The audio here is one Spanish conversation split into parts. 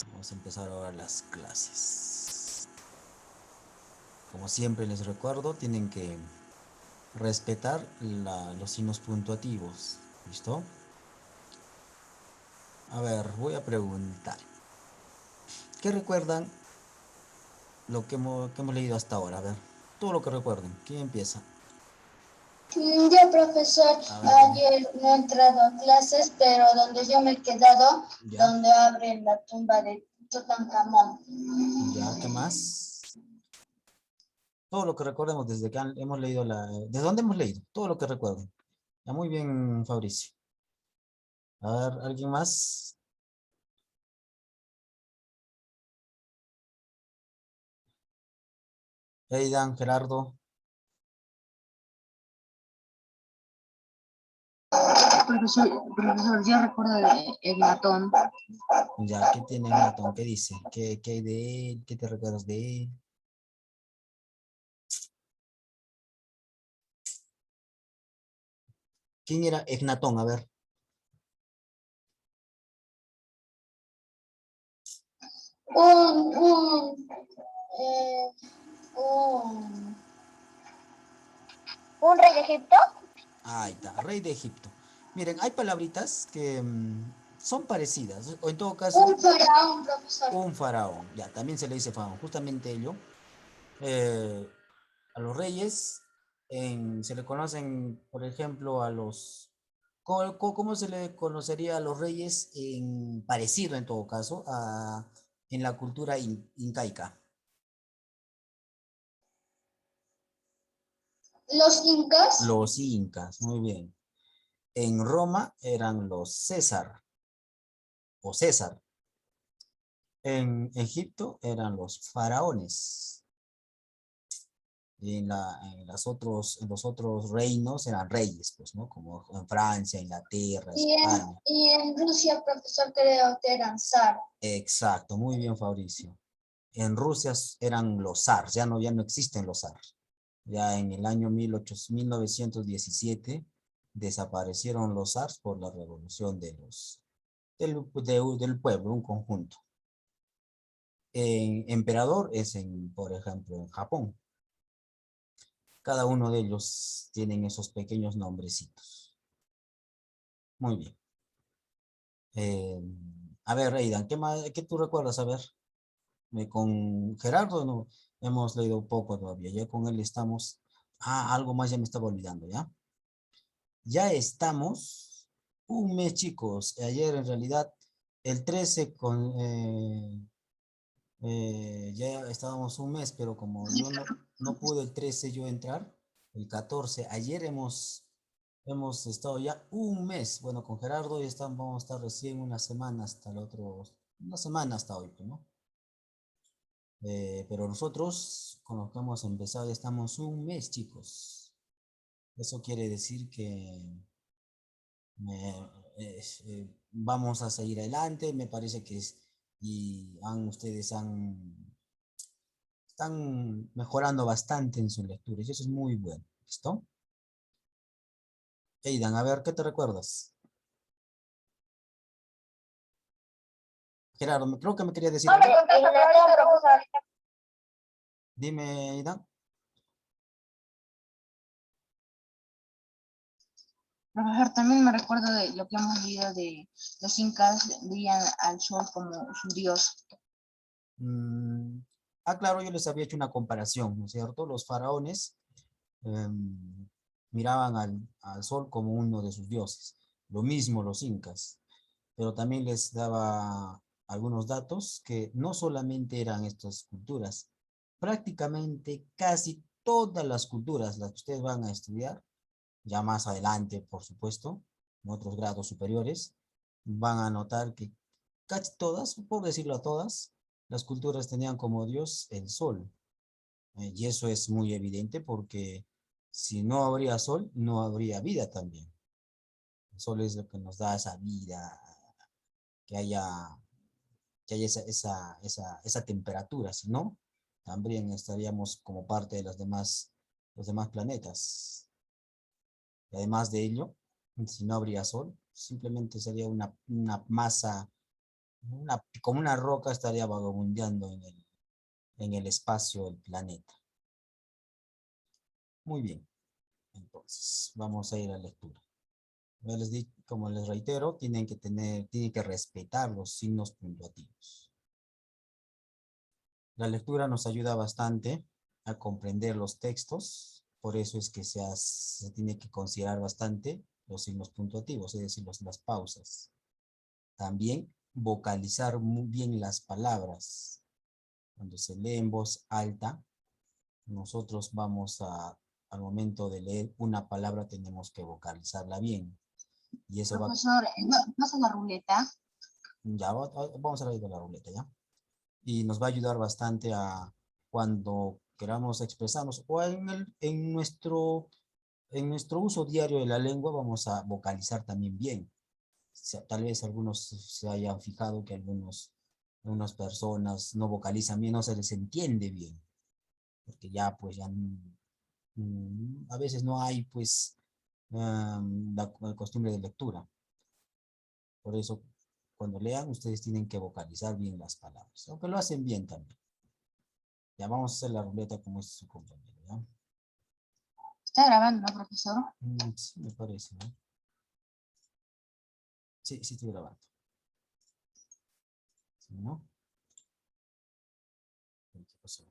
Vamos a empezar ahora las clases. Como siempre les recuerdo, tienen que respetar los signos puntuativos. ¿Listo? A ver, voy a preguntar. ¿Qué recuerdan que hemos leído hasta ahora? A ver, todo lo que recuerden. ¿Quién empieza? Yo, profesor, A ver, dime. ayer no he entrado a clases, pero donde yo me he quedado, ¿Ya? donde abren la tumba de Tutankamón. ¿Ya? ¿Qué más? Todo lo que recordemos desde que hemos leído ¿Desde dónde hemos leído? Todo lo que recuerden. Ya, muy bien, Fabricio. A ver, ¿alguien más? Eidan, Gerardo. Profesor, yo recuerdo el latón. Ya, ¿qué tiene Natón? ¿Qué dice? ¿Qué hay de él? ¿Qué te recuerdas de él? ¿Quién era Egnatón? A ver. Un, un, eh, un, ¿Un rey de Egipto? Ahí está, rey de Egipto. Miren, hay palabritas que son parecidas, o en todo caso, Un faraón, profesor. un faraón. Ya, también se le dice faraón. Justamente ello. eh, a los reyes se le conocen, por ejemplo, a los... ¿Cómo se le conocería a los reyes parecido en todo caso en la cultura incaica? Los incas. Los incas, muy bien. En Roma eran los César o César. En Egipto eran los faraones. Y en los otros reinos eran reyes, pues, ¿no? Como en Francia, Inglaterra, España. Y en Rusia, profesor, creo que eran zar. Exacto, muy bien, Fabricio. En Rusia eran los zars, ya no existen los zars. Ya en el año 1917 desaparecieron los zars por la revolución del pueblo, un conjunto. Emperador es, por ejemplo, en Japón. Cada uno de ellos tienen esos pequeños nombrecitos. Muy bien. Eh, a ver, Aidan, ¿qué tú recuerdas? A ver, con Gerardo no hemos leído poco todavía. Ya con él estamos. Ah, algo más ya me estaba olvidando, ¿ya? Ya estamos un mes, chicos. Ayer en realidad el 13 ya estábamos un mes, pero como yo no pude el 13 yo entrar, el 14 ayer hemos estado ya un mes. Bueno, con Gerardo ya vamos a estar recién una semana hasta el otro, una semana hasta hoy, pues, ¿no? Pero nosotros, con los que hemos empezado, ya estamos un mes, chicos. Eso quiere decir que vamos a seguir adelante. Me parece que ustedes están mejorando bastante en sus lecturas y eso es muy bueno. ¿Listo? Aidan, a ver, ¿qué te recuerdas? Gerardo, creo que me quería decir algo. Dime, Aidan. Profesor, también me recuerdo de lo que hemos leído de los incas veían al sol como su dios. Mm, claro, yo les había hecho una comparación, ¿no es cierto? Los faraones miraban al sol como uno de sus dioses. Lo mismo los incas, pero también les daba algunos datos que no solamente eran estas culturas, prácticamente casi todas las culturas, las que ustedes van a estudiar, ya más adelante, por supuesto, en otros grados superiores, van a notar que casi todas, por decirlo a todas, las culturas tenían como dios el sol. Y eso es muy evidente porque si no habría sol, no habría vida también. El sol es lo que nos da esa vida, que haya, que haya esa temperatura. Si no, también estaríamos como parte de los demás planetas. Y además de ello, si no habría sol, simplemente sería una masa Como una roca estaría vagabundeando en el espacio del planeta. Muy bien, entonces vamos a ir a lectura. Como les reitero, tienen que respetar los signos puntuativos. La lectura nos ayuda bastante a comprender los textos, por eso es que se tiene que considerar bastante los signos puntuativos, es decir, las pausas. También vocalizar muy bien las palabras. Cuando se lee en voz alta, nosotros al momento de leer una palabra, tenemos que vocalizarla bien. Y eso Profesor, ¿pasa la ruleta? ya vamos a leer de la ruleta, ¿ya? Y nos va a ayudar bastante a cuando queramos expresarnos o en nuestro uso diario de la lengua vamos a vocalizar también bien. Tal vez algunos se hayan fijado que algunas personas no vocalizan bien, no se les entiende bien, porque ya pues ya a veces no hay pues la costumbre de lectura. Por eso cuando lean ustedes tienen que vocalizar bien las palabras, aunque lo hacen bien también. Ya vamos a hacer la ruleta como es su compañero, ¿ya? ¿Está grabando, ¿no, profesor? Sí, me parece, ¿no? Sí, sí estoy grabando. ¿Sí, no? ¿Qué pasó?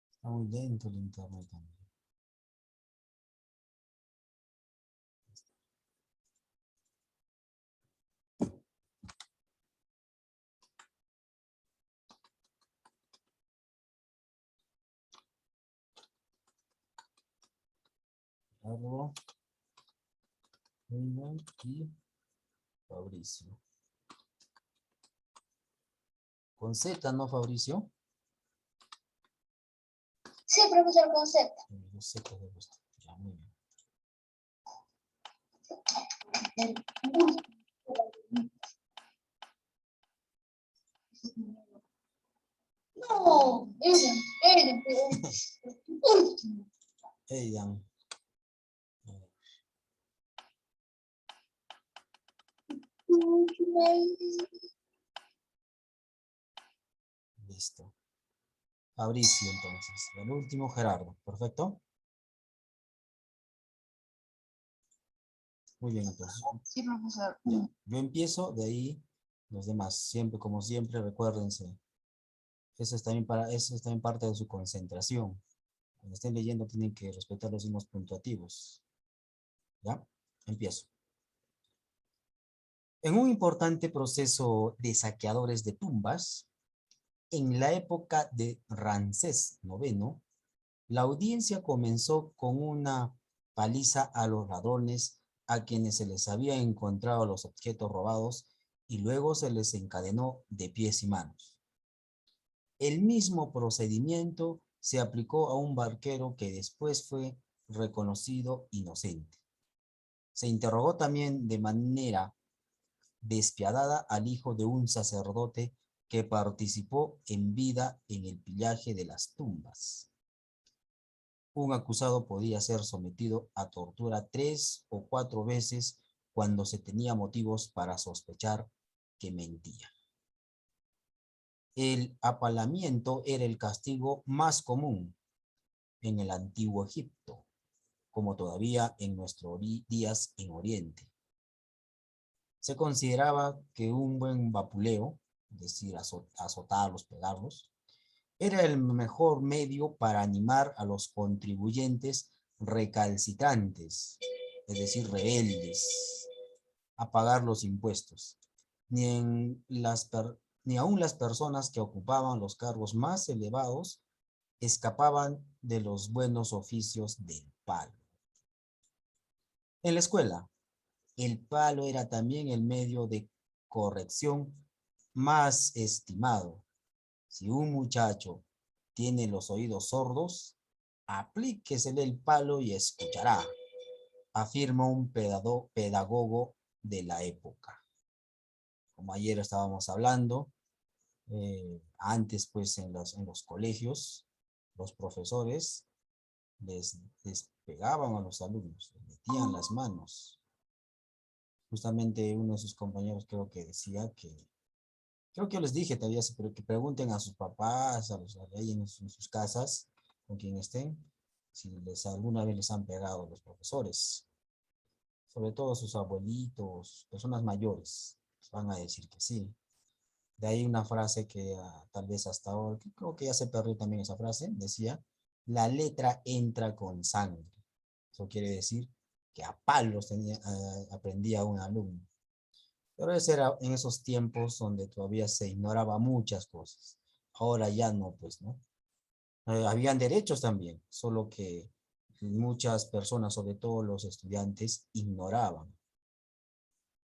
Está muy lento el internet también. Carlos, Reina y Fabricio. Con Z, ¿no, Fabricio? Sí, profesor, con Z. Yo sé que debe estar. Ya, muy bien. No, Hey, Jan. Listo. Fabricio, entonces. El último, Gerardo. ¿Perfecto? Muy bien, entonces. Sí, profesor. Ya. Yo empiezo, de ahí los demás. Siempre, como siempre, recuérdense. Eso es también parte de su concentración. Cuando estén leyendo tienen que respetar los signos puntuativos. ¿Ya? Empiezo. En un importante proceso de saqueadores de tumbas, en la época de Ramsés IX, la audiencia comenzó con una paliza a los ladrones a quienes se les había encontrado los objetos robados y luego se les encadenó de pies y manos. El mismo procedimiento se aplicó a un barquero que después fue reconocido inocente. Se interrogó también de manera despiadada al hijo de un sacerdote que participó en vida en el pillaje de las tumbas. Un acusado podía ser sometido a tortura 3 o 4 veces cuando se tenía motivos para sospechar que mentía. El apalamiento era el castigo más común en el antiguo Egipto, como todavía en nuestros días en Oriente. Se consideraba que un buen vapuleo, es decir, azotarlos, pegarlos, era el mejor medio para animar a los contribuyentes recalcitrantes, es decir, rebeldes, a pagar los impuestos. Ni, en las ni aun las personas que ocupaban los cargos más elevados escapaban de los buenos oficios del palo. En la escuela, el palo era también el medio de corrección más estimado. Si un muchacho tiene los oídos sordos, aplíquesele el palo y escuchará, afirma un pedagogo de la época. Como ayer estábamos hablando, antes pues en los colegios, los profesores les pegaban a los alumnos, les metían las manos. Justamente uno de sus compañeros creo que decía que, creo que yo les dije todavía, pero que pregunten a sus papás, ahí en sus casas, con quien estén, si alguna vez les han pegado los profesores. Sobre todo sus abuelitos, personas mayores, van a decir que sí. De ahí una frase que tal vez hasta ahora, creo que ya se perdió también esa frase, decía, la letra entra con sangre. Eso quiere decir que a palos aprendía un alumno. Pero ese era en esos tiempos donde todavía se ignoraba muchas cosas. Ahora ya no, pues, ¿no? Habían derechos también, solo que muchas personas, sobre todo los estudiantes, ignoraban.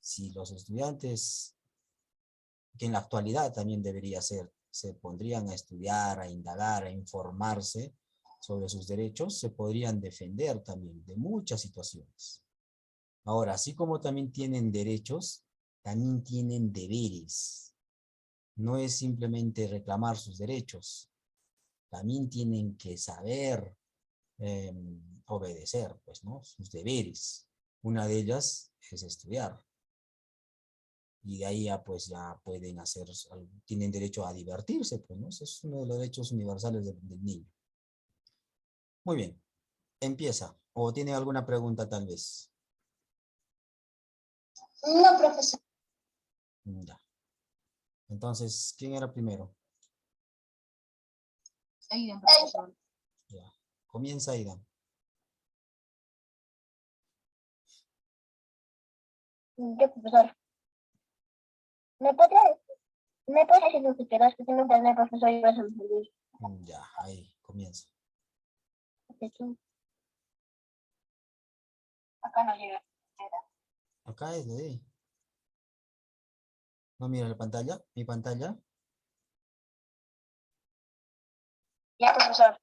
Si los estudiantes, que en la actualidad también debería ser, se pondrían a estudiar, a indagar, a informarse sobre sus derechos, se podrían defender también de muchas situaciones. Ahora, así como también tienen derechos, también tienen deberes. No es simplemente reclamar sus derechos, también tienen que saber eh, obedecer, pues, ¿no? Sus deberes. Una de ellas es estudiar. Y de ahí ya, pues, ya pueden hacer, tienen derecho a divertirse, pues, ¿no? Ese es uno de los derechos universales del niño. Muy bien, empieza. ¿O tiene alguna pregunta tal vez? No, profesor. Ya. Entonces, ¿quién era primero? Aidan, profesor. Ya. Comienza, Aidan. Yo, profesor, ¿me puede decir lo que quedas? Que si no entiende, profesor, yo vas a entender. Ya, ahí, comienza. Acá no llega. Acá es de ahí. No mira la pantalla, mi pantalla. Ya, profesor.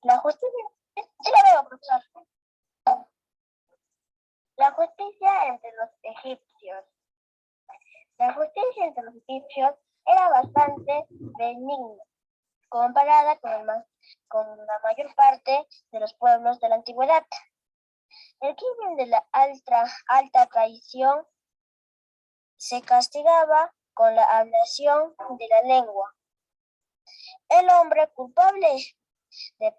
La justicia, sí la veo, profesor. La justicia entre los egipcios. La justicia entre los egipcios era bastante benigna, comparada con la mayor parte de los pueblos de la antigüedad. El crimen de la alta traición se castigaba con la ablación de la lengua. El hombre culpable de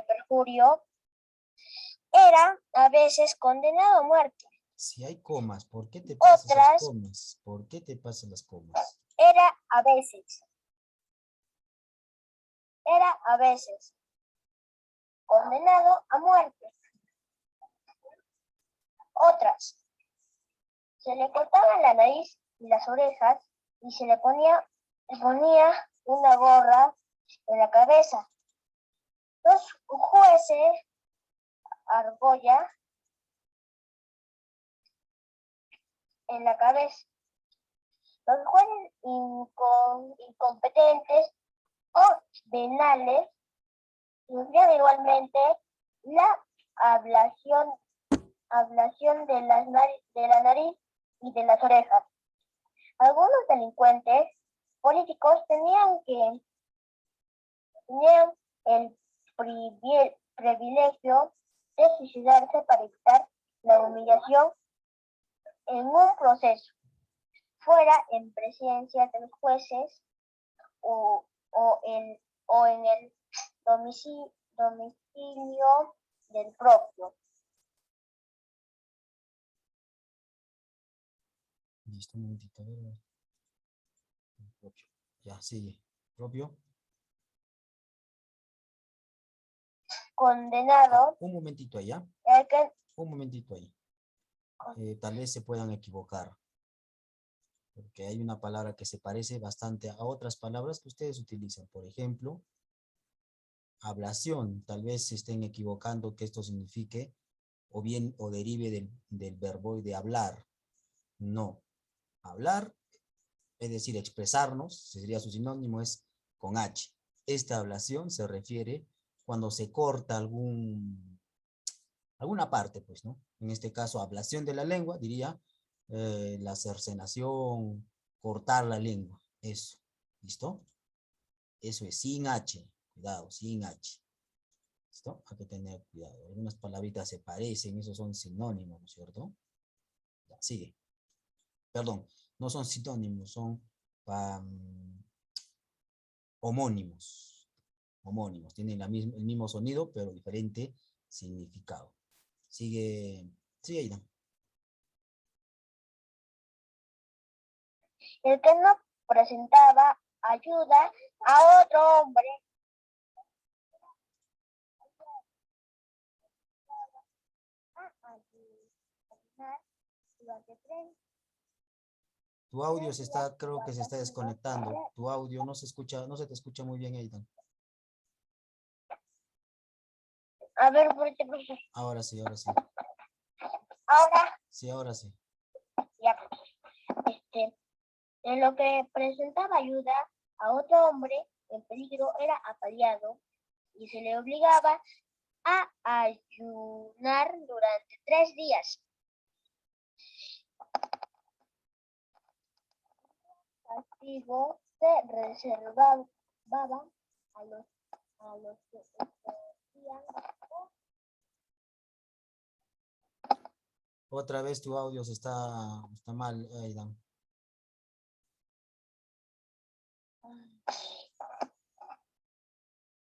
perjurio era a veces condenado a muerte. Si hay comas, ¿por qué te pasas las Otras comas? ¿Por qué te pasan las comas? era a veces condenado a muerte. Otras se le cortaban la nariz y las orejas y se le ponía una gorra en la cabeza. Los jueces argolla en la cabeza. Los jueces incompetentes o venales sufrían igualmente la ablación de la nariz y de las orejas. Algunos delincuentes políticos tenían el privilegio de suicidarse para evitar la humillación en un proceso, fuera en presencia de los jueces o en el domicilio del propio. Listo, un momentito, a ver. Propio. Ya, sigue. Propio. Condenado. Un momentito allá. Un momentito ahí. Tal vez se puedan equivocar. Porque hay una palabra que se parece bastante a otras palabras que ustedes utilizan. Por ejemplo, ablación. Tal vez se estén equivocando que esto signifique o bien o derive del verbo de hablar. No. Hablar, es decir, expresarnos, sería su sinónimo, es con H. Esta ablación se refiere cuando se corta alguna parte, pues, ¿no? En este caso, ablación de la lengua, diría la cercenación, cortar la lengua. Eso. ¿Listo? Eso es sin H. Cuidado, sin H. ¿Listo? Hay que tener cuidado. Algunas palabritas se parecen, esos son sinónimos, ¿no es cierto? Ya, sigue. Perdón, no son sinónimos, son homónimos. Homónimos. Tienen el mismo sonido, pero diferente significado. Sigue, Aida. El que no presentaba ayuda a otro hombre a ayudar durante 3 Tu audio creo que se está desconectando. Tu audio no se escucha, no se te escucha muy bien, Aidan. A ver, profesor. Ahora sí, ahora sí. Ahora, Sí, ahora sí. ya, en lo que presentaba ayuda a otro hombre en peligro era apaleado y se le obligaba a ayunar durante 3 días. Castigo se reservaba a los que hacían. Otra vez tu audio está mal, Aidan.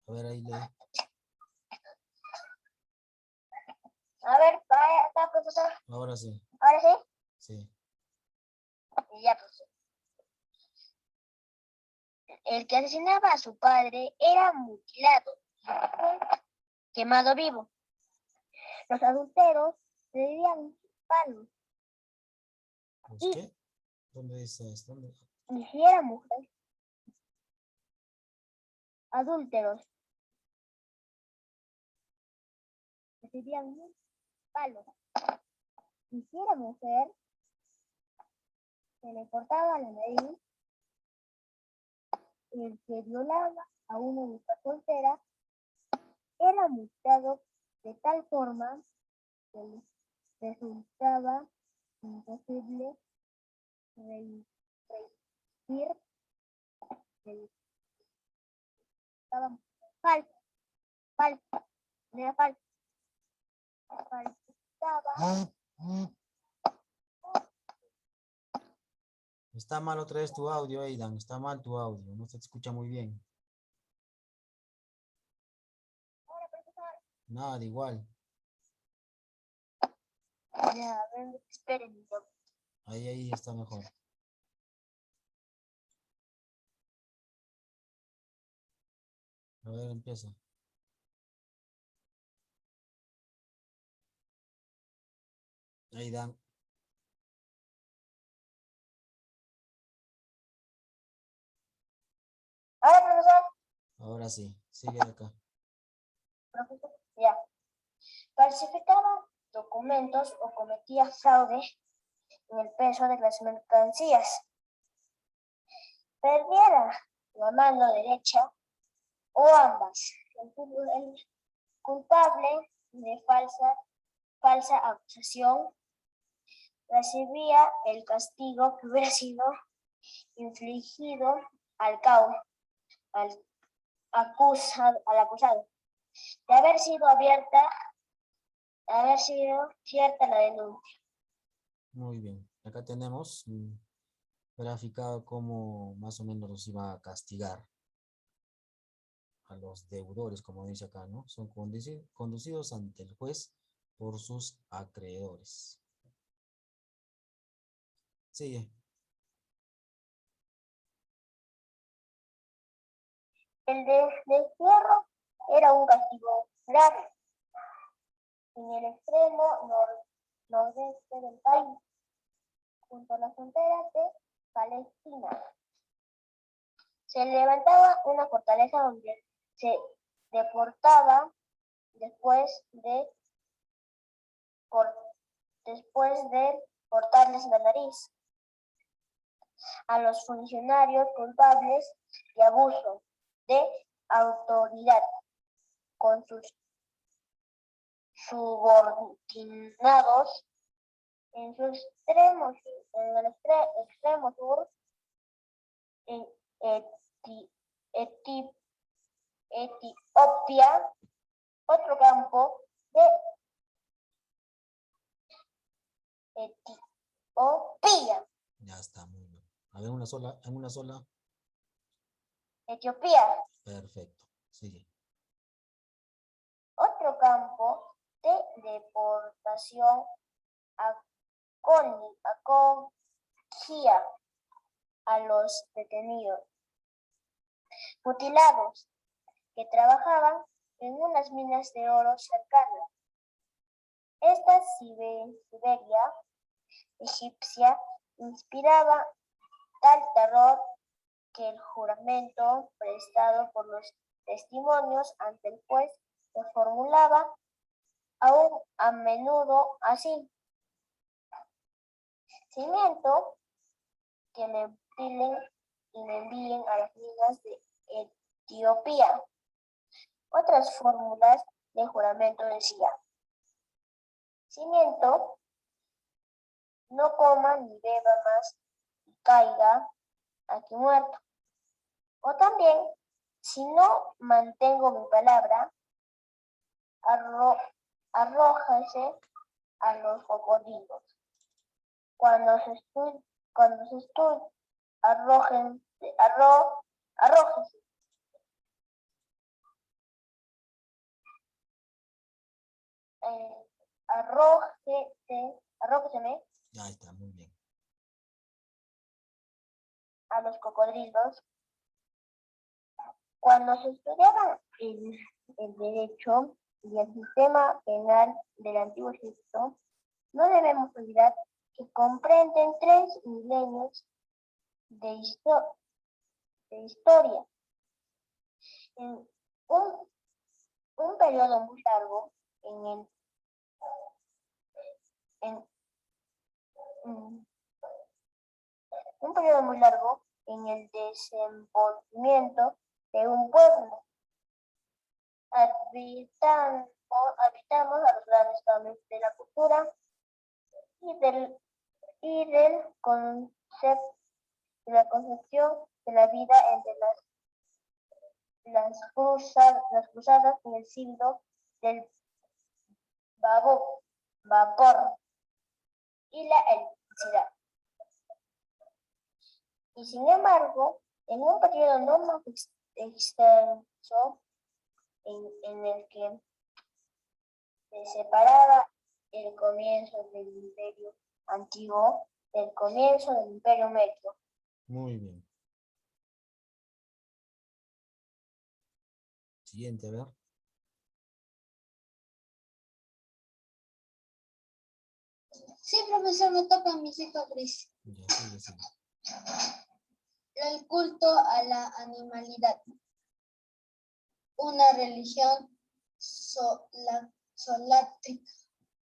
A ver, ahí lee. A ver, acá, profesor. Ahora sí. Ahora sí. Sí. Y ya, profesor. El que asesinaba a su padre era mutilado, quemado vivo. Los adúlteros debían palos. ¿Los qué? ¿Dónde dice esto? ¿Dónde? Y si era mujer, adúlteros recibían palos. Y si era mujer, se le cortaba la nariz. El que violaba a una mujer soltera era multado de tal forma que le resultaba imposible resistir el estaba falso, no era falso, faltaba. Está mal otra vez tu audio, Aidan. Está mal tu audio. No se te escucha muy bien. Nada, igual. Ya, a ver, esperen. Ahí está mejor. A ver, empieza. Aidan. Ahora, profesor. Ahora sí. Sigue acá. Profesor, ya. Falsificaba documentos o cometía fraude en el peso de las mercancías. Perdiera la mano derecha o ambas. El culpable de falsa acusación recibía el castigo que hubiera sido infligido al acusado, de haber sido cierta la denuncia. Muy bien. Acá tenemos graficado cómo más o menos los iba a castigar a los deudores, como dice acá, ¿no? Son conducidos ante el juez por sus acreedores. Sigue. El destierro era un castigo grave en el extremo nordeste del país, junto a las fronteras de Palestina. Se levantaba una fortaleza donde se deportaba después de cortarles la nariz a los funcionarios culpables de abuso de autoridad con sus subordinados en el extremo sur, en Etiopía. Otro Etiopía. Ya está, muy bien. A ver, en una sola. Etiopía. Perfecto. Sigue. Otro campo de deportación acogía a los detenidos mutilados que trabajaban en unas minas de oro cercanas. Esta Siberia egipcia inspiraba tal terror que el juramento prestado por los testimonios ante el juez se formulaba aún a menudo así: cimiento que le mutilen y le envíen a las minas de Etiopía. Otras fórmulas de juramento decían: cimiento, no coma ni beba más y caiga aquí muerto. O también, si no mantengo mi palabra, arrójese a los cocodrilos. Cuando se arrójese. Arrójeseme Ya está, muy bien. a los cocodrilos. Cuando se estudiaba el derecho y el sistema penal del Antiguo Egipto, no debemos olvidar que comprenden 3 milenios de historia. En un periodo muy largo en el desenvolvimiento de un pueblo. Habitamos a los grandes cambios de la cultura y del concepto de la concepción de la vida entre las cruzadas en el siglo del vapor y la electricidad. Y sin embargo, en un periodo no más extenso en el que se separaba el comienzo del Imperio Antiguo del comienzo del Imperio Medio. Muy bien. Siguiente, a ver. Sí, profesor, me toca a mi cita gris. Ya, sigue. El culto a la animalidad. Una religión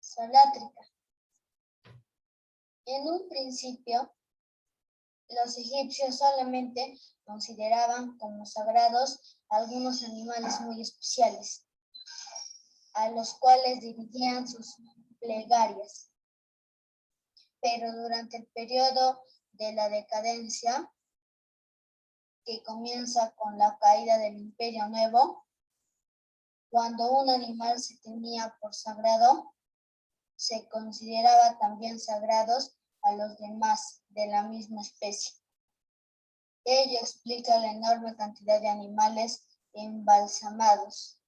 solátrica. En un principio, los egipcios solamente consideraban como sagrados algunos animales muy especiales, a los cuales dirigían sus plegarias. Pero durante el periodo de la decadencia, que comienza con la caída del Imperio Nuevo, cuando un animal se tenía por sagrado, se consideraba también sagrados a los demás de la misma especie. Ello explica la enorme cantidad de animales embalsamados,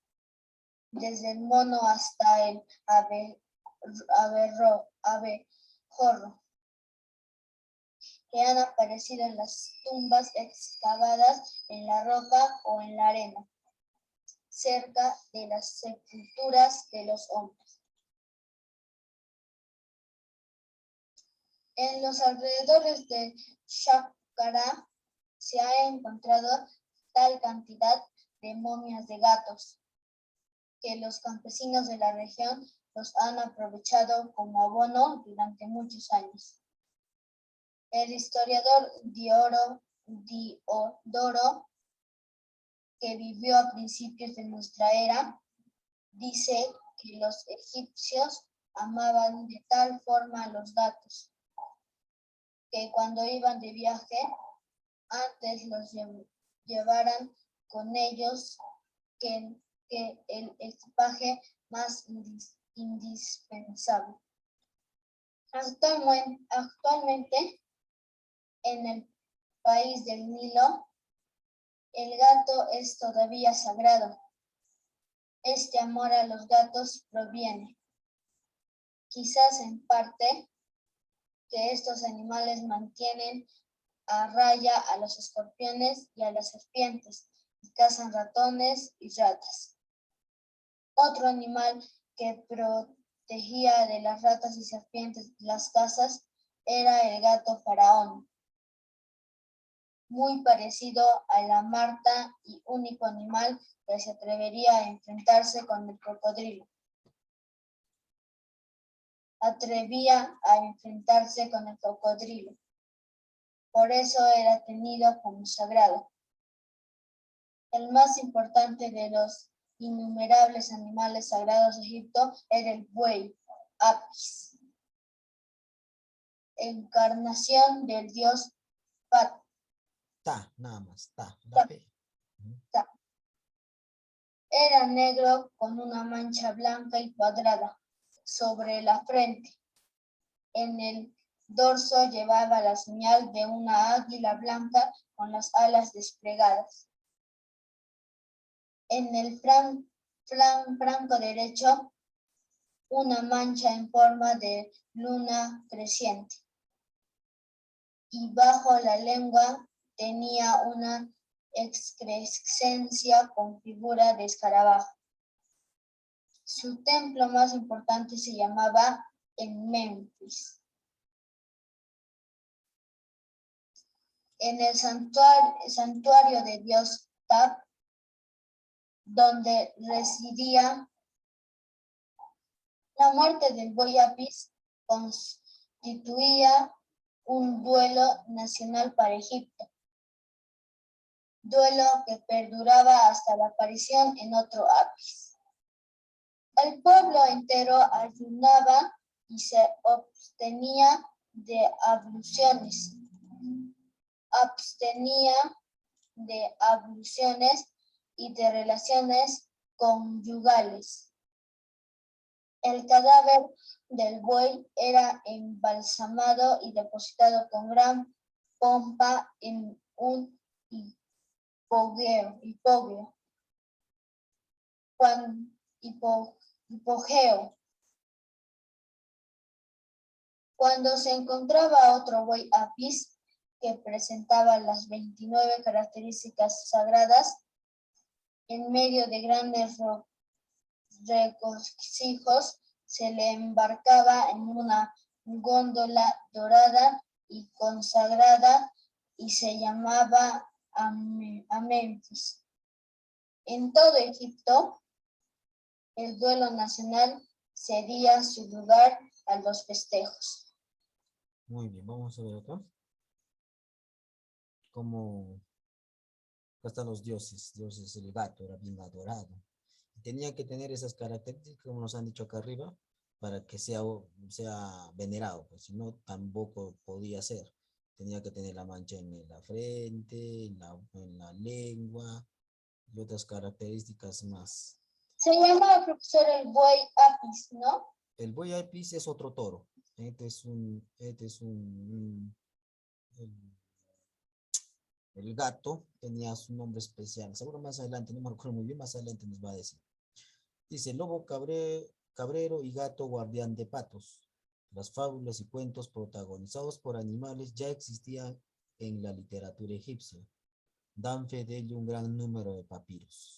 desde el mono hasta el abejorro, que han aparecido en las tumbas excavadas en la roca o en la arena, cerca de las sepulturas de los hombres. En los alrededores de Saqqara se ha encontrado tal cantidad de momias de gatos que los campesinos de la región los han aprovechado como abono durante muchos años. El historiador Diodoro, que vivió a principios de nuestra era, dice que los egipcios amaban de tal forma a los gatos que cuando iban de viaje, antes los llevaran con ellos que el equipaje más indispensable. Actualmente, en el país del Nilo, el gato es todavía sagrado. Este amor a los gatos proviene, quizás en parte, que estos animales mantienen a raya a los escorpiones y a las serpientes y cazan ratones y ratas. Otro animal que protegía de las ratas y serpientes las casas era el gato faraón, muy parecido a la marta y único animal que se atrevería a enfrentarse con el cocodrilo. Por eso era tenido como sagrado. El más importante de los innumerables animales sagrados de Egipto era el buey, Apis, encarnación del dios Pat. Ta, nada más, ta. Ta. P. Ujú. Era negro con una mancha blanca y cuadrada sobre la frente. En el dorso llevaba la señal de una águila blanca con las alas desplegadas. En el flanco derecho, una mancha en forma de luna creciente. Y bajo la lengua tenía una excrescencia con figura de escarabajo. Su templo más importante se llamaba en Memphis. En el santuario de dios Tab, donde residía, la muerte del buey Apis constituía un duelo nacional para Egipto, duelo que perduraba hasta la aparición en otro Apis. El pueblo entero ayunaba y se abstenía de abluciones y de relaciones conyugales. El cadáver del buey era embalsamado y depositado con gran pompa en un hipogeo. Cuando se encontraba otro buey Apis que presentaba las 29 características sagradas, en medio de grandes regocijos, se le embarcaba en una góndola dorada y consagrada y se llamaba a Memphis. En todo Egipto, el duelo nacional cedía su lugar a los festejos. Muy bien, vamos a ver acá. Como acá están los dioses. Dioses, el gato era bien adorado. Tenía que tener esas características, como nos han dicho acá arriba, para que sea venerado, pues si no, tampoco podía ser. Tenía que tener la mancha en la frente, en la lengua y otras características más. Se llama, profesor, el buey Apis, ¿no? El buey Apis es otro toro. El gato tenía su nombre especial. Seguro más adelante, no me acuerdo muy bien, más adelante nos va a decir. Dice, lobo cabrero y gato guardián de patos. Las fábulas y cuentos protagonizados por animales ya existían en la literatura egipcia. Dan fe de ello un gran número de papiros.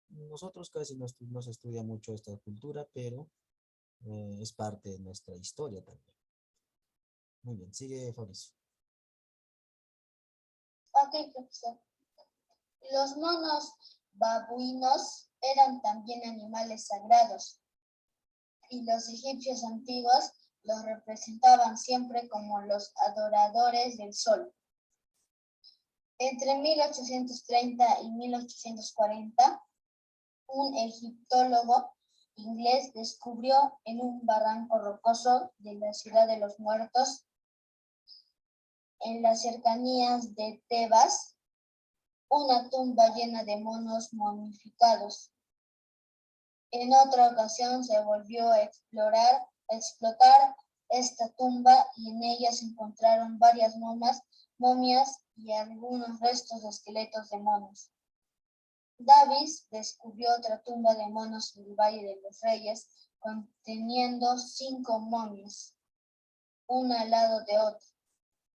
Nosotros casi no se estudia mucho esta cultura, pero es parte de nuestra historia también. Muy bien, sigue Fabricio. Ok, profesor. Los monos babuinos eran también animales sagrados y los egipcios antiguos los representaban siempre como los adoradores del sol. Entre 1830 y 1840, un egiptólogo inglés descubrió en un barranco rocoso de la ciudad de los muertos, en las cercanías de Tebas, una tumba llena de monos momificados. En otra ocasión se volvió a explorar explotar esta tumba y en ella se encontraron varias momias y algunos restos de esqueletos de monos. Davis descubrió otra tumba de monos en el Valle de los Reyes, conteniendo 5 momias, una al lado de otra,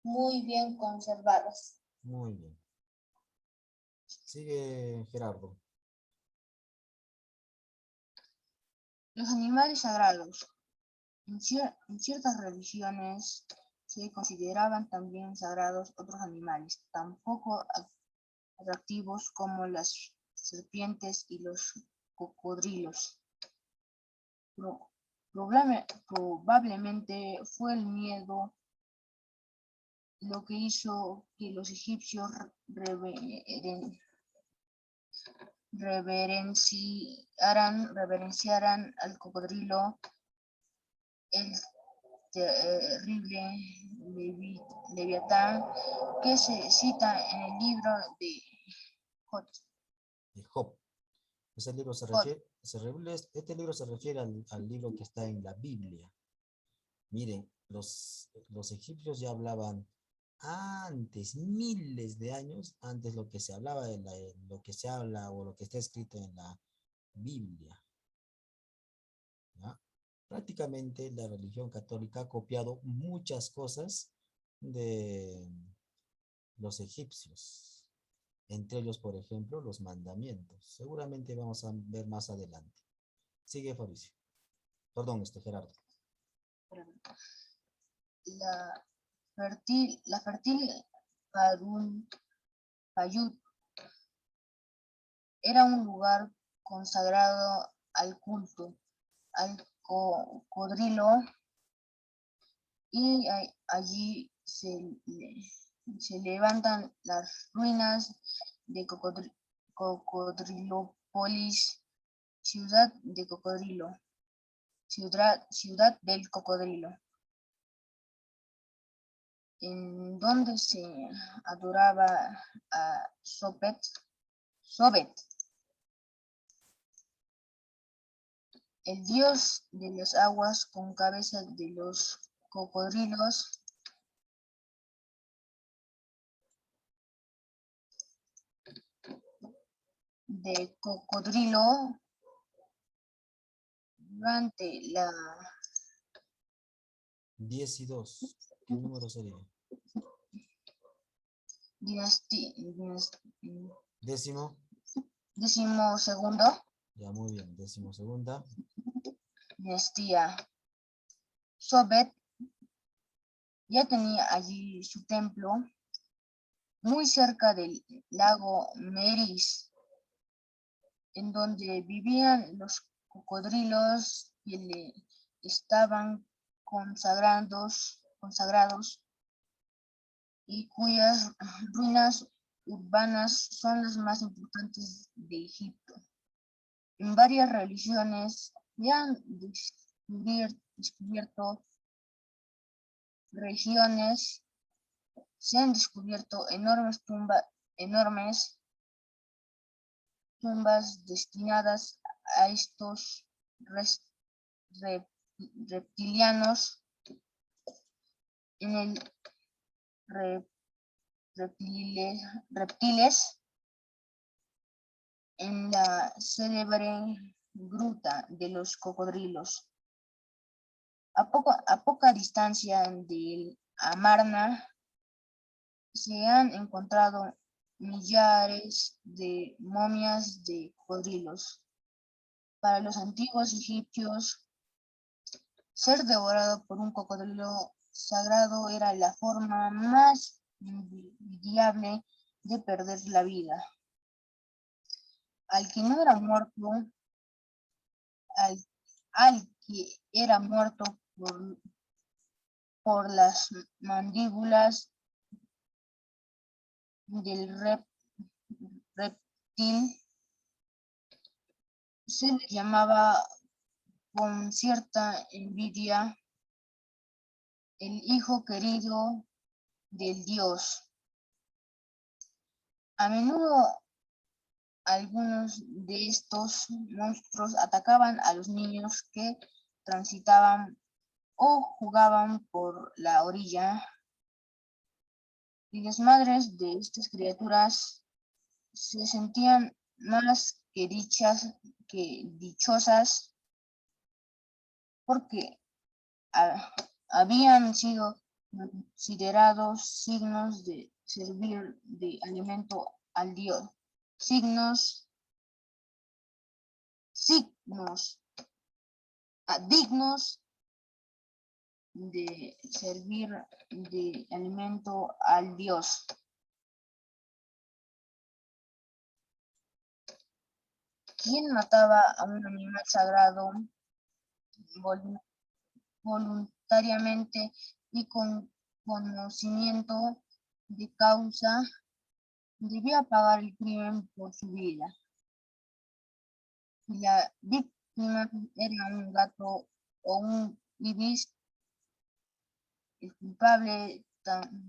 muy bien conservadas. Muy bien. Sigue Gerardo. Los animales sagrados. En ciertas religiones se consideraban también sagrados otros animales, tampoco atractivos como las serpientes y los cocodrilos. Probablemente fue el miedo lo que hizo que los egipcios reverenciaran al cocodrilo, el terrible Leviatán, que se cita en el libro de Job. De Job. Ese libro este libro se refiere al libro que está en la Biblia. Miren, los egipcios ya hablaban antes, miles de años, antes lo que se hablaba lo que se habla o lo que está escrito en la Biblia. ¿Ya? Prácticamente la religión católica ha copiado muchas cosas de los egipcios. Entre ellos, por ejemplo, los mandamientos. Seguramente vamos a ver más adelante. Sigue, Fabricio. Perdón, Gerardo. La fértil Payut era un lugar consagrado al culto al cocodrilo y allí se levantan las ruinas de Cocodrilópolis, ciudad del cocodrilo, en donde se adoraba a Sobet, el dios de las aguas con cabeza de los cocodrilos. De cocodrilo durante la 10 y 2. ¿Qué número sería? Décimo segundo. Ya, muy bien. 12ª dinastía. Sobet ya tenía allí su templo muy cerca del lago Meris, en donde vivían los cocodrilos que le estaban consagrados y cuyas ruinas urbanas son las más importantes de Egipto. En varias religiones ya han descubierto regiones, se han descubierto enormes tumbas destinadas a estos reptilianos. En el reptiles, en la célebre gruta de los cocodrilos. A poca distancia del Amarna se han encontrado millares de momias de cocodrilos. Para los antiguos egipcios, ser devorado por un cocodrilo sagrado era la forma más envidiable de perder la vida. Al que era muerto por las mandíbulas del reptil, se le llamaba con cierta envidia el hijo querido del dios. A menudo algunos de estos monstruos atacaban a los niños que transitaban o jugaban por la orilla, y las madres de estas criaturas se sentían más que dichosas porque habían sido considerados signos de servir de alimento al dios, dignos de servir de alimento al dios. Quien mataba a un animal sagrado voluntariamente y con conocimiento de causa debía pagar el crimen por su vida. Si la víctima era un gato o un ibis, el culpable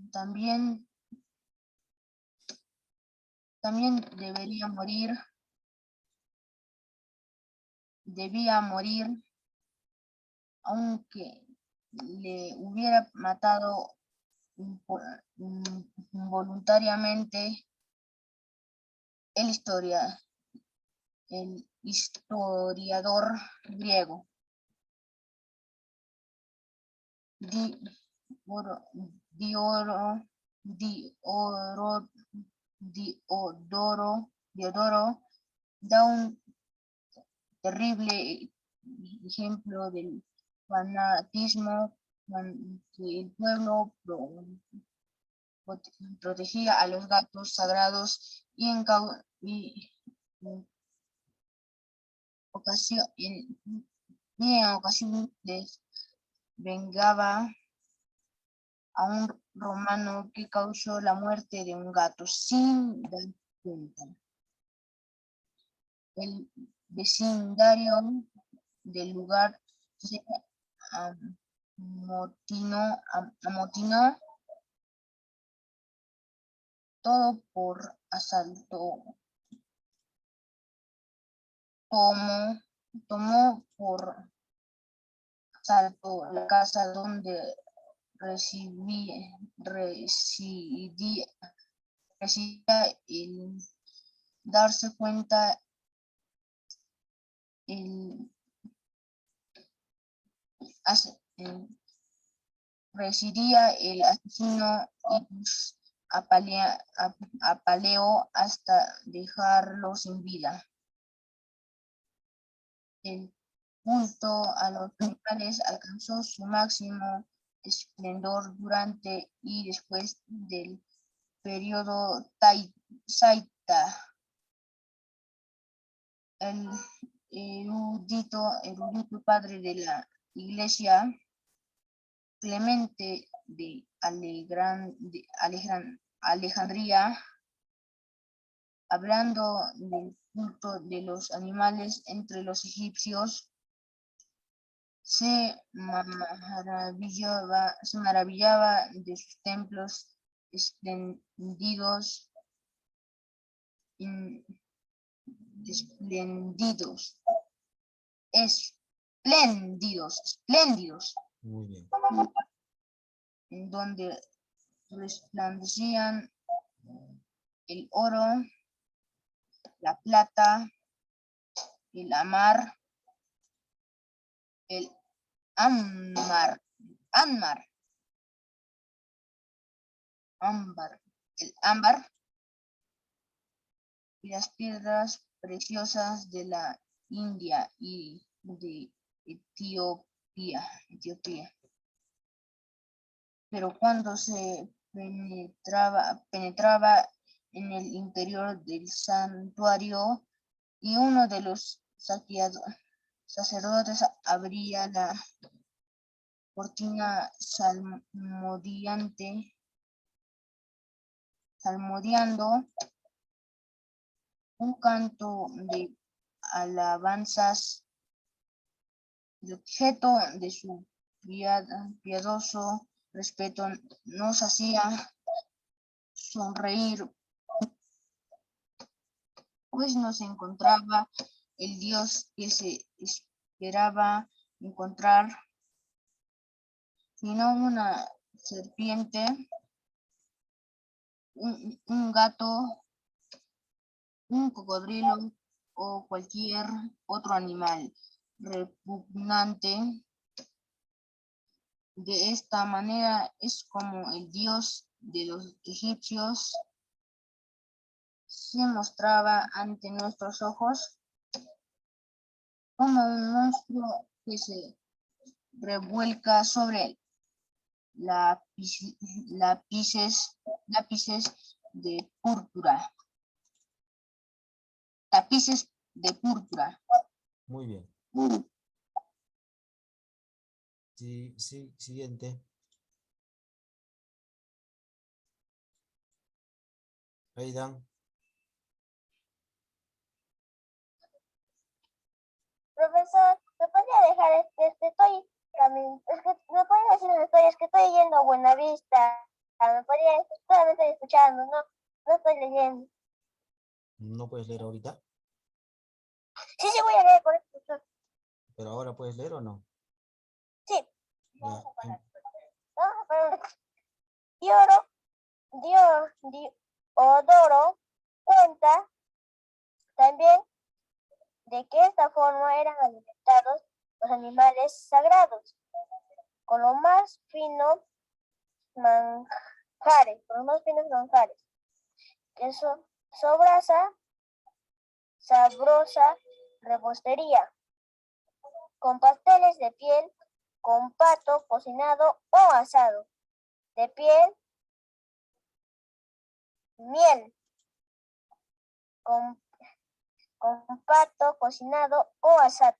también debía morir, aunque le hubiera matado involuntariamente. El historiador griego Diodoro da un terrible ejemplo del fanatismo que el pueblo protegía a los gatos sagrados y en ocasiones vengaba a un romano que causó la muerte de un gato sin dar cuenta. El vecindario del lugar se amotinó todo por asalto. Tomó por asalto la casa donde residía el darse cuenta residía el asesino y apaleó hasta dejarlo sin vida. El culto a los animales alcanzó su máximo esplendor durante y después del periodo Taita. El erudito padre de la Iglesia, Clemente de Alejandría, hablando del culto de los animales entre los egipcios, se maravillaba de sus templos espléndidos. Muy bien. En donde resplandecían el oro, la plata, el ámbar, el ámbar y las piedras preciosas de la India y de Etiopía. Pero cuando se penetraba en el interior del santuario y uno de los sacerdotes abría la cortina salmodiando un canto de alabanzas, el objeto de su piadoso respeto nos hacía sonreír, pues nos encontraba el Dios que se esperaba encontrar sino una serpiente, un gato, un cocodrilo o cualquier otro animal repugnante. De esta manera es como el dios de los egipcios se mostraba ante nuestros ojos como un monstruo que se revuelca sobre lápices de púrpura. Tapices de púrpura. Muy bien. Sí, sí, siguiente. Aidan. Profesor, ¿me podría dejar estoy es que me podría decir dónde estoy? Es que estoy yendo a Buenavista. Me podría, solamente estoy escuchando, no estoy leyendo. ¿No puedes leer ahorita? Sí, sí, voy a leer por eso, profesor. ¿Pero ahora puedes leer o no? Sí. Ya. Vamos a parar. Dioro, Diodoro cuenta también de que esta forma eran alimentados los animales sagrados con los más finos manjares, que son sabrosa repostería, con pasteles de piel, con pato cocinado o asado, de piel, miel, con pato cocinado o asado,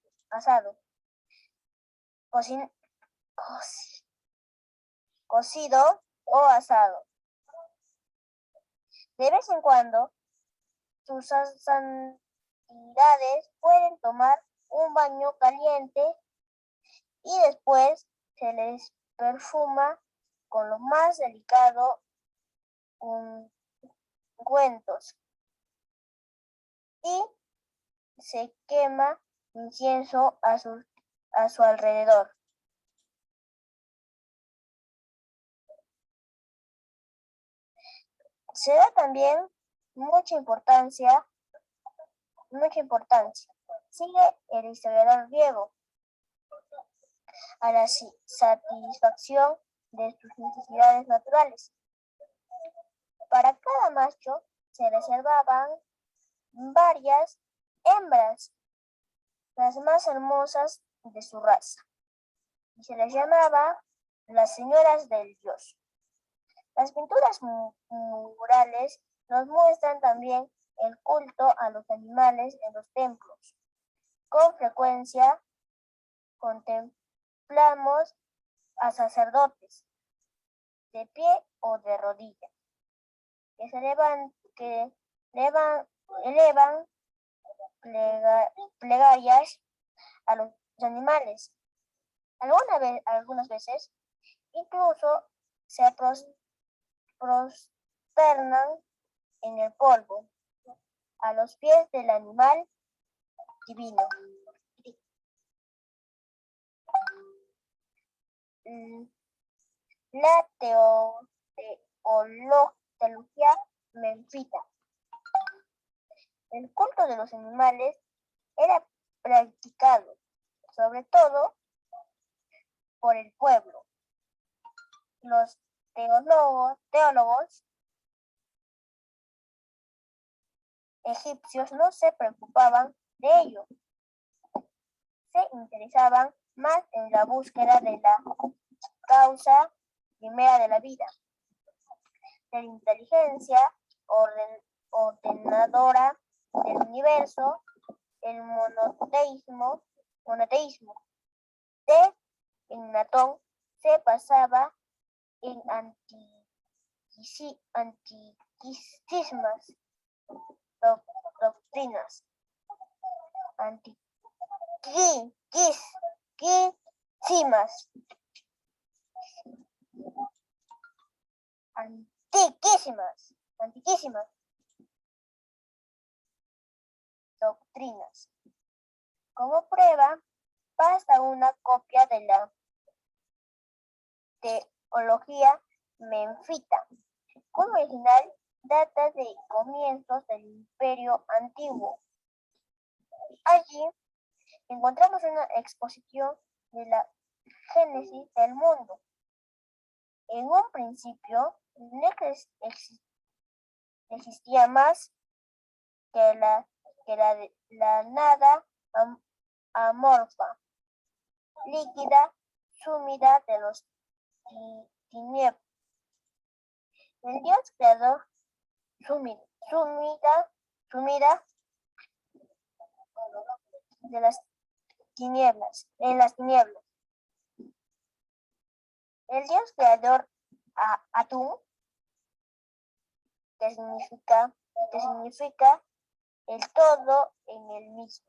cocido o asado. De vez en cuando, sus santidades pueden tomar un baño caliente y después se les perfuma con los más delicados ungüentos y se quema incienso a su alrededor. Se da también mucha importancia, sigue el historiador griego, a la satisfacción de sus necesidades naturales. Para cada macho se reservaban varias hembras, las más hermosas de su raza, y se les llamaba las señoras del dios. Las pinturas murales nos muestran también el culto a los animales en los templos. Con frecuencia contemplamos a sacerdotes de pie o de rodillas que elevan plegarias a los animales. Algunas veces incluso se prosternan en el polvo a los pies del animal divino. La teología menfita. El culto de los animales era practicado sobre todo por el pueblo. Los teólogos egipcios no se preocupaban de ello. Se interesaban más en la búsqueda de la causa primera de la vida, de la inteligencia ordenadora del universo, el monoteísmo de Natón se basaba en antiquísimas doctrinas. Antiquísimas doctrinas. Como prueba, basta una copia de la teología menfita, cuyo original data de comienzos del Imperio Antiguo. Allí encontramos una exposición de la génesis del mundo. En un principio no existía más que la nada amorfa, líquida, sumida de los tinieblas. El Dios creador sumida de las tinieblas, en las tinieblas. El Dios creador Atum, que significa el todo en el mismo.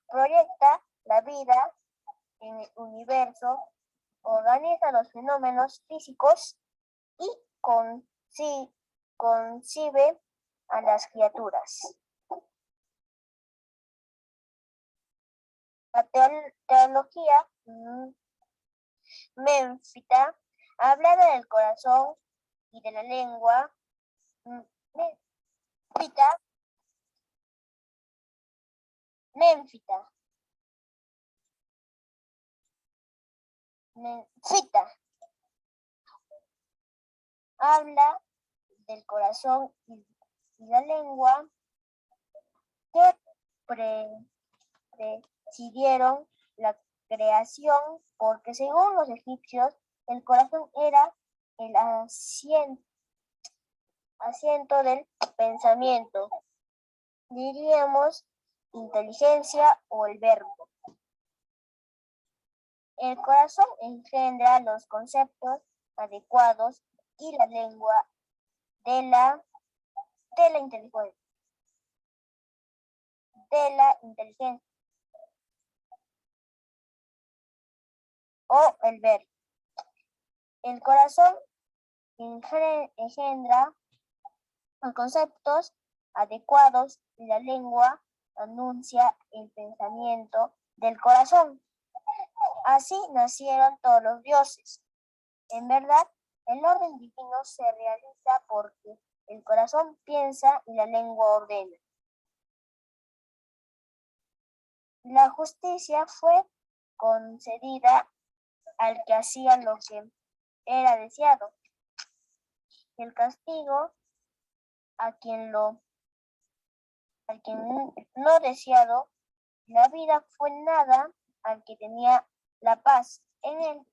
Proyecta la vida en el universo, organiza los fenómenos físicos y concibe a las criaturas. La teología menfita habla del corazón y de la lengua. Menfita habla del corazón y la lengua que presidieron la creación, porque según los egipcios el corazón era el asiento del pensamiento, diríamos inteligencia o el verbo. El corazón engendra los conceptos adecuados y la lengua de la inteligencia o el verbo. El corazón engendra los conceptos adecuados y la lengua anuncia el pensamiento del corazón. Así nacieron todos los dioses. En verdad, el orden divino se realiza porque el corazón piensa y la lengua ordena. La justicia fue concedida al que hacía lo que era deseado. El castigo a quien no deseado. La vida fue nada al que tenía la paz en él,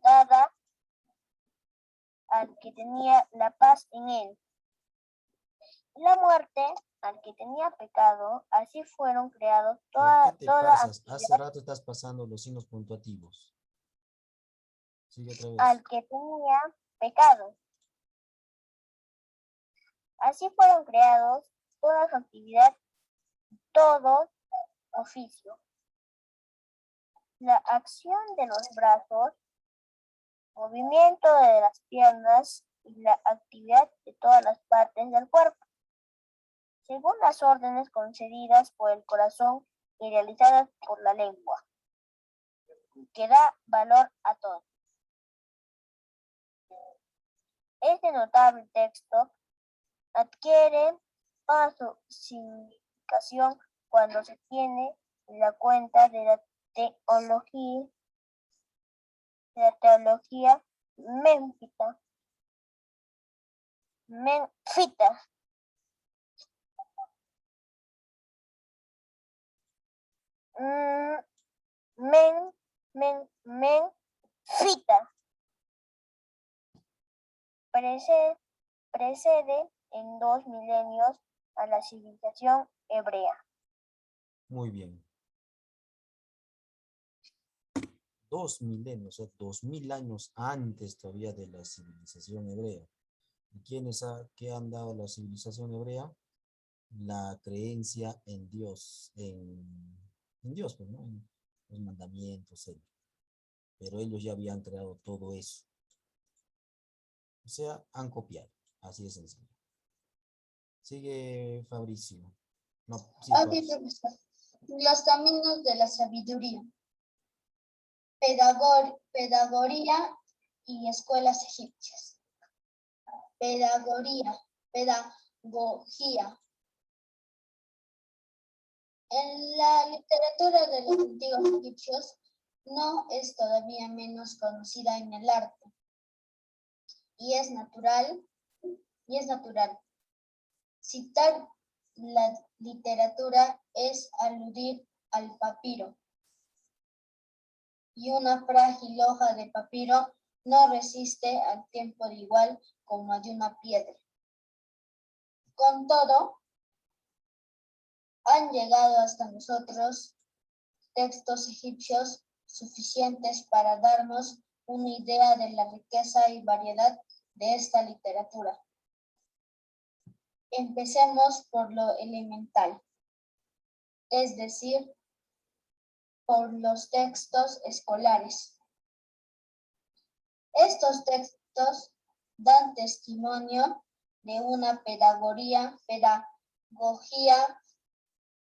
dada al que tenía la paz en él. La muerte al que tenía pecado. Así fueron creados ¿Qué te toda pasas? actividad. Hace rato estás pasando los signos puntuativos. Sigue otra vez. Al que tenía pecado. Así fueron creados toda su actividad, todo oficio. La acción de los brazos, movimiento de las piernas y la actividad de todas las partes del cuerpo, según las órdenes concedidas por el corazón y realizadas por la lengua, que da valor a todo. Este notable texto adquiere toda su significación cuando se tiene la cuenta de la teología menfita. Menfita precede en 2 milenios a la civilización hebrea. Muy bien. 2 milenios, o sea, 2000 años antes todavía de la civilización hebrea. ¿Y qué han dado la civilización hebrea? La creencia en Dios, en Dios, pues, ¿no? En los mandamientos, pero ellos ya habían creado todo eso. O sea, han copiado, así de sencillo. Sigue Fabricio. No, sí, Ok, profesor. Los caminos de la sabiduría. pedagogía y escuelas egipcias. Pedagogía. En la literatura de los antiguos egipcios no es todavía menos conocida en el arte. Y es natural citar la literatura es aludir al papiro. Y una frágil hoja de papiro no resiste al tiempo de igual como a de una piedra. Con todo, han llegado hasta nosotros textos egipcios suficientes para darnos una idea de la riqueza y variedad de esta literatura. Empecemos por lo elemental, es decir, por los textos escolares. Estos textos dan testimonio de una pedagogía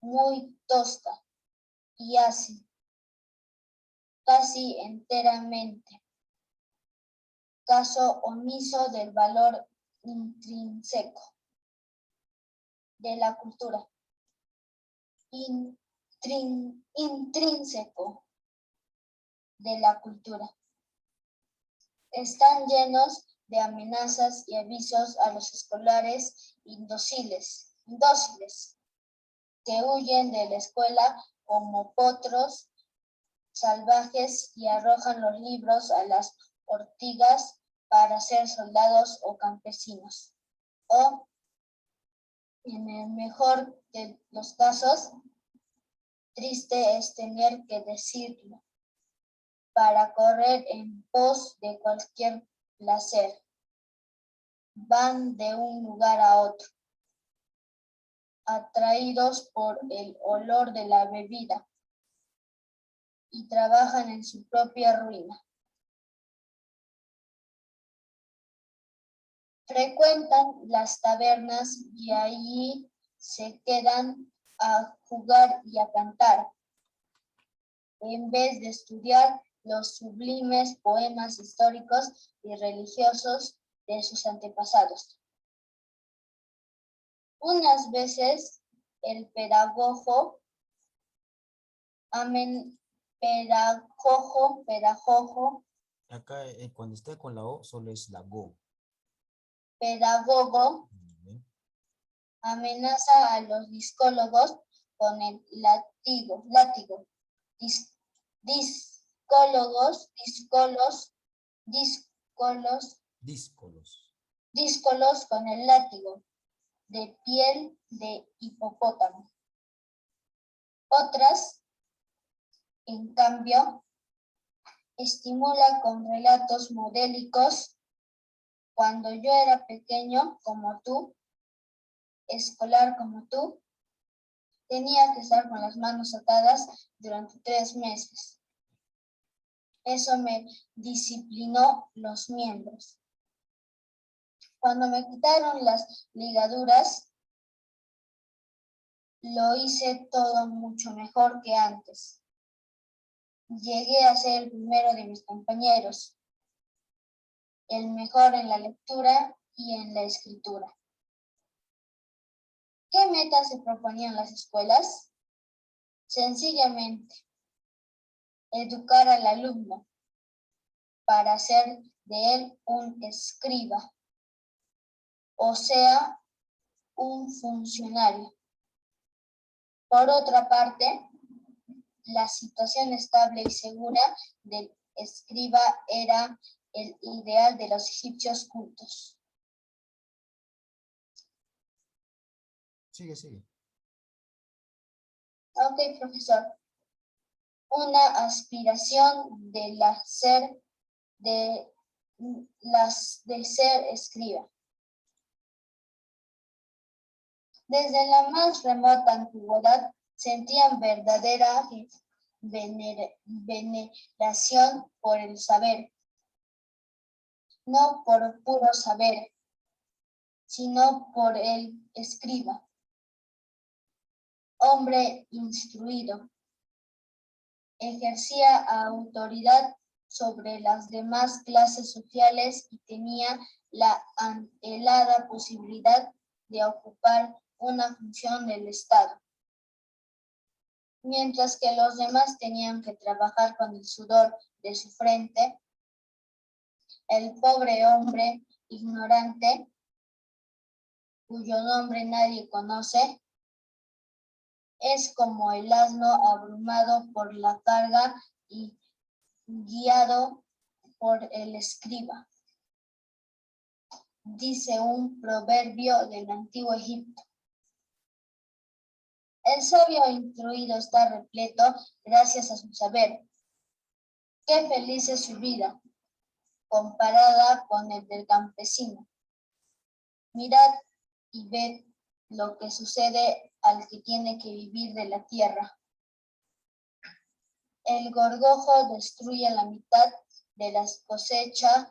muy tosca y así, casi enteramente, caso omiso del valor intrínseco de la cultura. Intrínseco de la cultura. Están llenos de amenazas y avisos a los escolares indóciles que huyen de la escuela como potros salvajes y arrojan los libros a las ortigas para ser soldados o campesinos. O, en el mejor de los casos, triste es tener que decirlo, para correr en pos de cualquier placer. Van de un lugar a otro, atraídos por el olor de la bebida, y trabajan en su propia ruina. Frecuentan las tabernas y allí se quedan a jugar y a cantar, en vez de estudiar los sublimes poemas históricos y religiosos de sus antepasados. Unas veces el pedagogo, Acá cuando esté con la O solo es la go. pedagogo amenaza a los discólogos con el látigo. Díscolos con el látigo de piel de hipopótamo. Otras, en cambio, estimula con relatos modélicos. Cuando yo era pequeño como tú, escolar como tú, tenía que estar con las manos atadas durante 3 meses. Eso me disciplinó los miembros. Cuando me quitaron las ligaduras, lo hice todo mucho mejor que antes. Llegué a ser el primero de mis compañeros, el mejor en la lectura y en la escritura. ¿Qué metas se proponían las escuelas? Sencillamente, educar al alumno para hacer de él un escriba, o sea, un funcionario. Por otra parte, la situación estable y segura del escriba era el ideal de los egipcios cultos. Sigue. Ok, profesor. Una aspiración de ser escriba. Desde la más remota antigüedad sentían verdadera veneración por el saber, no por puro saber, sino por el escriba, hombre instruido, ejercía autoridad sobre las demás clases sociales y tenía la anhelada posibilidad de ocupar una función del Estado, mientras que los demás tenían que trabajar con el sudor de su frente. El pobre hombre ignorante, cuyo nombre nadie conoce, es como el asno abrumado por la carga y guiado por el escriba, dice un proverbio del antiguo Egipto. El sabio instruido está repleto gracias a su saber. Qué feliz es su vida, comparada con el del campesino. Mirad y ved lo que sucede al que tiene que vivir de la tierra. El gorgojo destruye la mitad de la cosecha,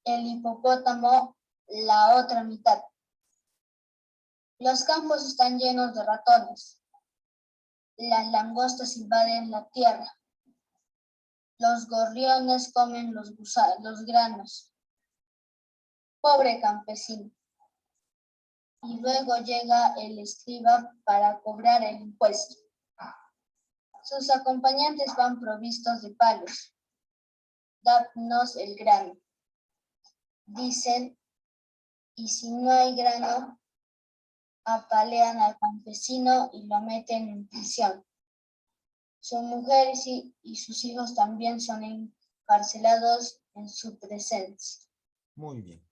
el hipopótamo la otra mitad. Los campos están llenos de ratones. Las langostas invaden la tierra. Los gorriones comen los granos. Pobre campesino. Y luego llega el escriba para cobrar el impuesto. Sus acompañantes van provistos de palos. Dadnos el grano, dicen, y si no hay grano, apalean al campesino y lo meten en prisión. Su mujer y sus hijos también son encarcelados en su presencia. Muy bien.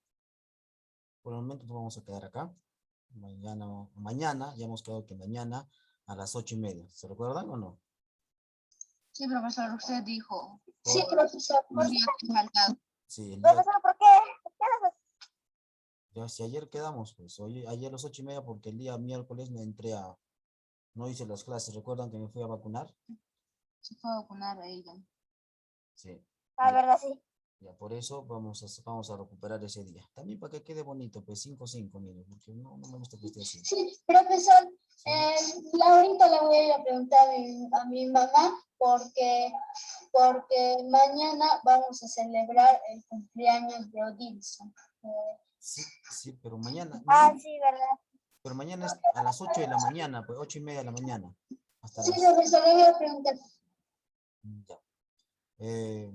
Por el momento nos vamos a quedar acá. Mañana, ya hemos quedado que mañana a las 8:30. ¿Se recuerdan o no? Sí, profesor, usted dijo. Sí, profesor. Un día que faltado. Sí, el día, Profesor, ¿por qué? ya, si ayer quedamos, pues ayer a las 8:30 porque el día miércoles no hice las clases. ¿Recuerdan que me fui a vacunar? Se fue a vacunar a ella. Sí. Ah, Ya, verdad, sí. ya, por eso vamos a recuperar ese día. También para que quede bonito, pues 5-5, mire, porque no me gusta que esté así. Sí, profesor, Sí. ahorita le voy a ir a preguntar a mi mamá porque mañana vamos a celebrar el cumpleaños de Odilson. Sí, pero mañana, Ah, sí, verdad. pero mañana es a las 8 de la mañana, pues 8:30 de la mañana. Hasta Sí, las... profesor, le voy a preguntar. Ya. Eh,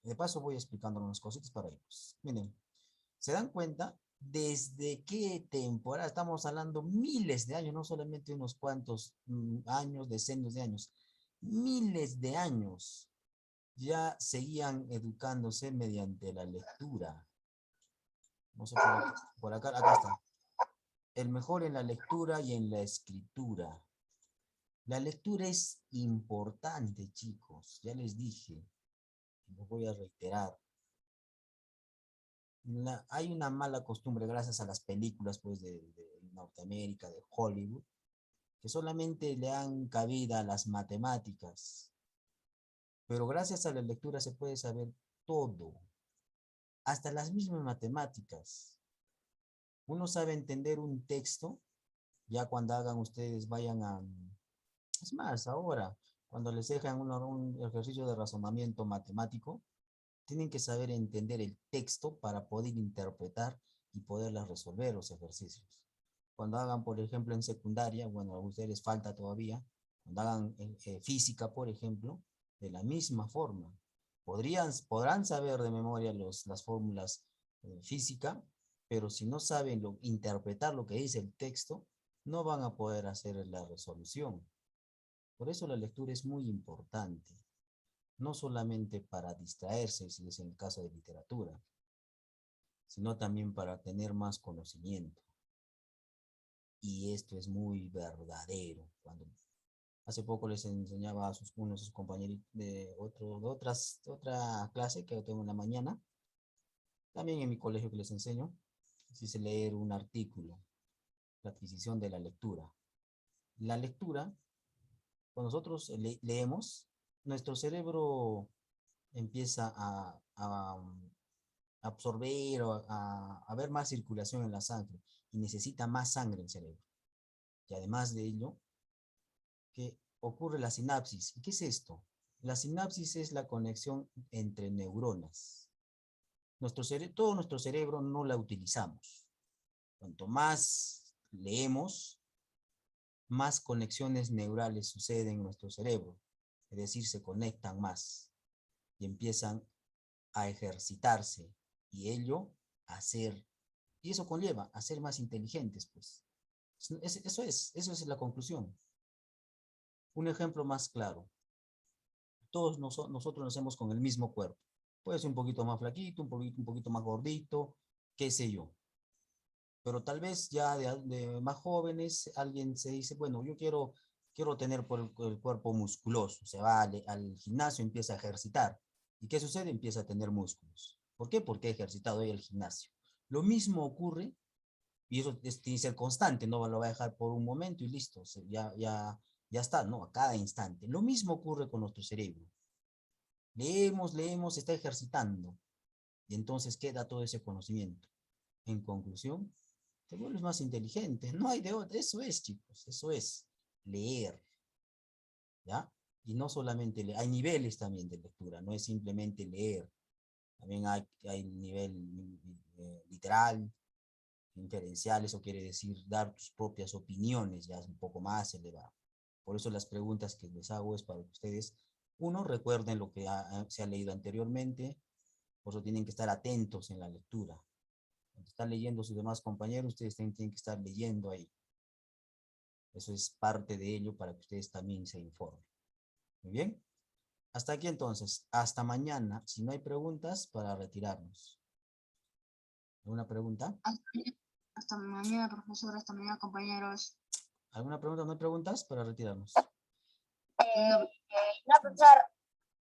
de paso voy explicando unas cositas para ellos. Miren, ¿se dan cuenta? ¿Desde qué temporada? Estamos hablando miles de años, no solamente unos cuantos años, decenios de años. Miles de años ya seguían educándose mediante la lectura. No sé por acá está. El mejor en la lectura y en la escritura. La lectura es importante, chicos. Ya les dije, lo voy a reiterar. Hay una mala costumbre gracias a las películas pues, de Norteamérica, de Hollywood, que solamente le dan cabida a las matemáticas. Pero gracias a la lectura se puede saber todo, hasta las mismas matemáticas. Uno sabe entender un texto, ya cuando hagan ustedes, vayan a... Es más, ahora, cuando les dejan un ejercicio de razonamiento matemático, tienen que saber entender el texto para poder interpretar y poderlas resolver los ejercicios. Cuando hagan, por ejemplo, en secundaria, bueno, a ustedes les falta todavía, cuando hagan física, por ejemplo, de la misma forma. Podrán saber de memoria las fórmulas física, pero si no saben interpretar lo que dice el texto, no van a poder hacer la resolución. Por eso la lectura es muy importante. No solamente para distraerse, si es en el caso de literatura, sino también para tener más conocimiento. Y esto es muy verdadero. Hace poco les enseñaba a uno de sus compañeros de otra clase que yo tengo en la mañana, también en mi colegio que les enseño, dice leer un artículo, la adquisición de la lectura. La lectura, cuando nosotros leemos, nuestro cerebro empieza a absorber o a ver más circulación en la sangre y necesita más sangre en el cerebro. Y además de ello, que ocurre la sinapsis. ¿Y qué es esto? La sinapsis es la conexión entre neuronas. Todo nuestro cerebro no la utilizamos. Cuanto más leemos, más conexiones neurales suceden en nuestro cerebro. Es decir, se conectan más y empiezan a ejercitarse y ello a ser, y eso conlleva a ser más inteligentes, pues. Eso es la conclusión. Un ejemplo más claro. Todos nosotros nacemos con el mismo cuerpo. Puede ser un poquito más flaquito, un poquito más gordito, qué sé yo. Pero tal vez ya de más jóvenes, alguien se dice, bueno, yo quiero tener el cuerpo musculoso. Se va al gimnasio, empieza a ejercitar. ¿Y qué sucede? Empieza a tener músculos. ¿Por qué? Porque ha ejercitado hoy el gimnasio. Lo mismo ocurre, y eso tiene que ser constante, no lo va a dejar por un momento y listo, ya está, ¿no? A cada instante. Lo mismo ocurre con nuestro cerebro. Leemos, se está ejercitando. Y entonces queda todo ese conocimiento. En conclusión, te vuelves más inteligente. No hay de otra. Eso es, chicos. Eso es leer. ¿Ya? Y no solamente leer. Hay niveles también de lectura. No es simplemente leer. También hay nivel literal, inferencial. Eso quiere decir dar tus propias opiniones. Ya es un poco más elevado. Por eso las preguntas que les hago es para que ustedes, uno, recuerden lo que se ha leído anteriormente. Por eso tienen que estar atentos en la lectura. Cuando están leyendo sus demás compañeros, ustedes tienen que estar leyendo ahí. Eso es parte de ello para que ustedes también se informen. Muy bien. Hasta aquí entonces. Hasta mañana. Si no hay preguntas, para retirarnos. ¿Alguna pregunta? Hasta mañana, profesor. Hasta mañana, compañeros. ¿Alguna pregunta? ¿No hay preguntas? Para retirarnos. No, profesor.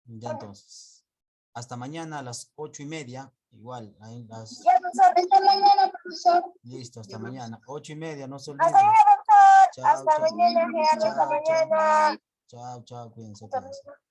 Ya entonces. Hasta mañana a las 8:30. Igual. Ahí las... Ya, profesor. Hasta mañana, profesor. Listo, hasta mañana. 8:30, no se Hasta olviden. mañana, profesor. Chao, Hasta chao. mañana, Gerardo. Hasta Chao, chao. mañana. Chao, chao. Cuídense, Hasta cuídense. mañana.